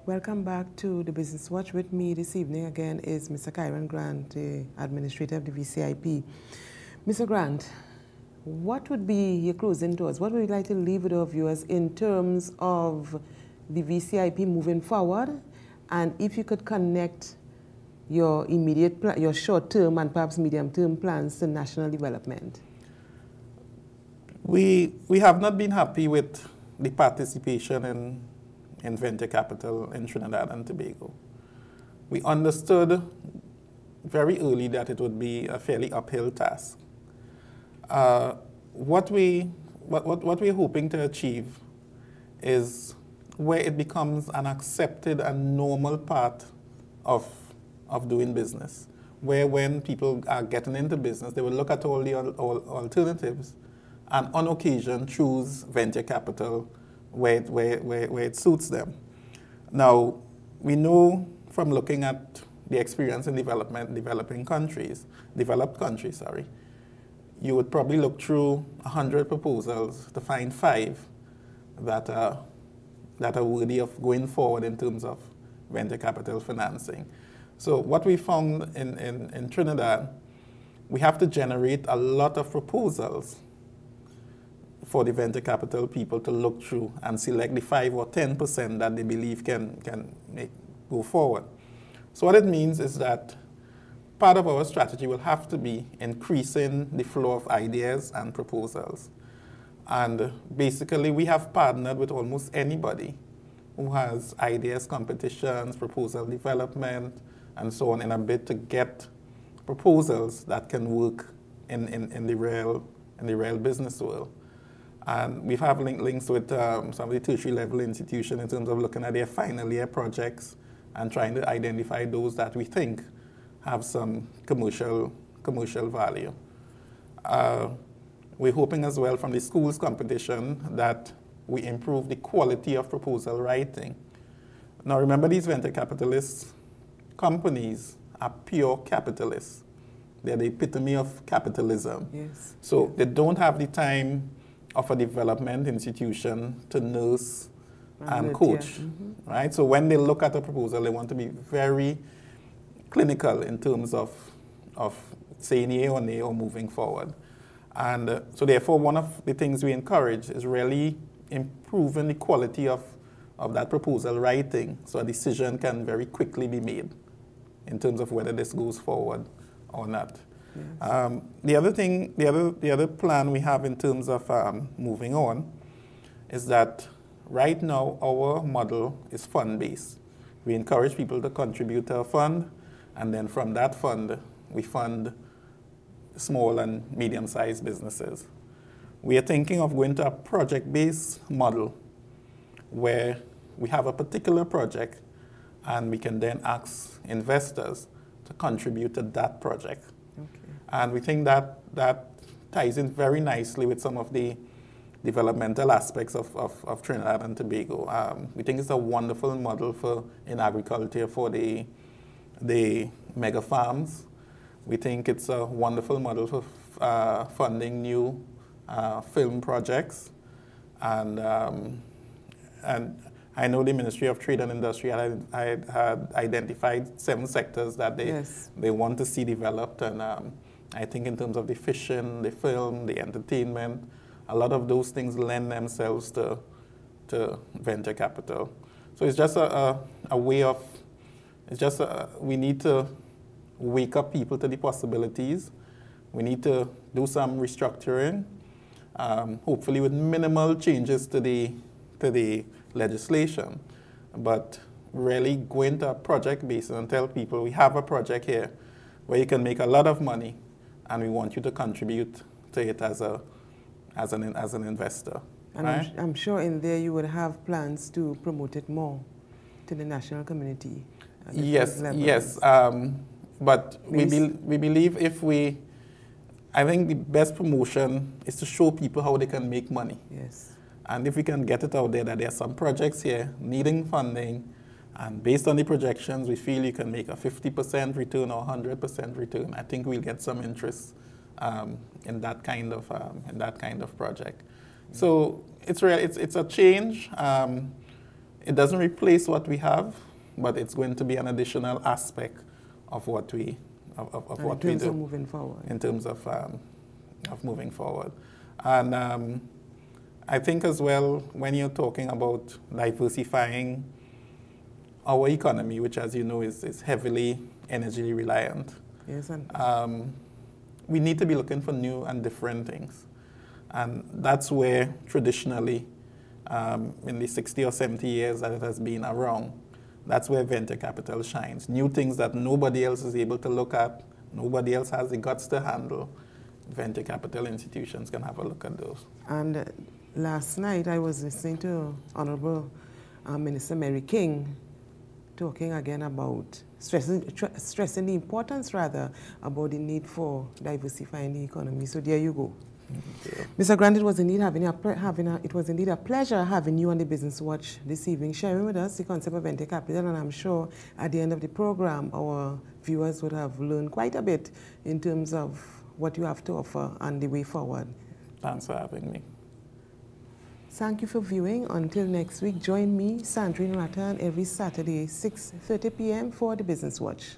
Welcome back to the Business Watch. With me this evening again is Mr. Kyron Grant, the Administrator of the VCIP. Mr. Grant, what would be your closing thoughts? What would you like to leave with our viewers in terms of the VCIP moving forward? And if you could connect your your short-term and perhaps medium-term plans to national development. We have not been happy with the participation in venture capital in Trinidad and Tobago. We understood very early that it would be a fairly uphill task. What we're hoping to achieve is where it becomes an accepted and normal part of doing business, where when people are getting into business, they will look at all the alternatives and on occasion choose venture capital where it suits them. Now, we know from looking at the experience in developed countries, you would probably look through 100 proposals to find 5 that are worthy of going forward in terms of venture capital financing. So what we found in Trinidad, we have to generate a lot of proposals for the venture capital people to look through and select the 5 or 10% that they believe can go forward. So what it means is that part of our strategy will have to be increasing the flow of ideas and proposals. And basically, we have partnered with almost anybody who has ideas, competitions, proposal development, and so on in a bid to get proposals that can work in the real business world. And we have links with some of the tertiary level institutions in terms of looking at their final year projects and trying to identify those that we think have some commercial value. We're hoping as well from the schools competition that we improve the quality of proposal writing. Now remember, these venture capitalist companies are pure capitalists. They're the epitome of capitalism. Yes. So they don't have the time of a development institution to nurse and coach, right? So when they look at a proposal, they want to be very clinical in terms of saying yay or nay or moving forward. And so therefore, one of the things we encourage is really improving the quality of that proposal writing so a decision can very quickly be made in terms of whether this goes forward or not. Yes. The other plan we have in terms of moving on is that right now our model is fund-based. We encourage people to contribute to a fund, and then from that fund, we fund small and medium-sized businesses. We are thinking of going to a project-based model where we have a particular project and we can then ask investors to contribute to that project. Okay. And we think that ties in very nicely with some of the developmental aspects of Trinidad and Tobago. We think it's a wonderful model in agriculture for the mega farms. We think it's a wonderful model for funding new film projects. And I know the Ministry of Trade and Industry had identified 7 sectors that they want to see developed. And I think in terms of the fishing, the film, the entertainment, a lot of those things lend themselves to venture capital. So it's just a way of, we need to wake up people to the possibilities. We need to do some restructuring, hopefully with minimal changes to the legislation, but really go into a project basis and tell people we have a project here where you can make a lot of money and we want you to contribute to it as an investor. And right? I'm sure in there you would have plans to promote it more to the national community. Yes. But we believe I think the best promotion is to show people how they can make money. Yes. And if we can get it out there that there are some projects here needing funding, and based on the projections, we feel you can make a 50% return or 100% return, I think we'll get some interest in that kind of project. So it's a change. it doesn't replace what we have, but it's going to be an additional aspect of what we what we do. In terms of moving forward. In terms of moving forward. And I think as well, when you're talking about diversifying our economy, which as you know is heavily energy reliant, yes, and we need to be looking for new and different things. And that's where traditionally, in the 60 or 70 years that it has been around, that's where venture capital shines. New things that nobody else is able to look at, nobody else has the guts to handle. Venture capital institutions can have a look at those. And last night I was listening to Honorable Minister Mary King talking again about stressing the importance, rather, about the need for diversifying the economy. So there you go. Mr. Grant, it was indeed a pleasure having you on the Business Watch this evening, sharing with us the concept of venture capital, and I'm sure at the end of the program our viewers would have learned quite a bit in terms of what you have to offer and the way forward. Thanks for having me. Thank you for viewing. Until next week, join me, Sandrine Rattan, every Saturday, 6:30 p.m. for the Business Watch.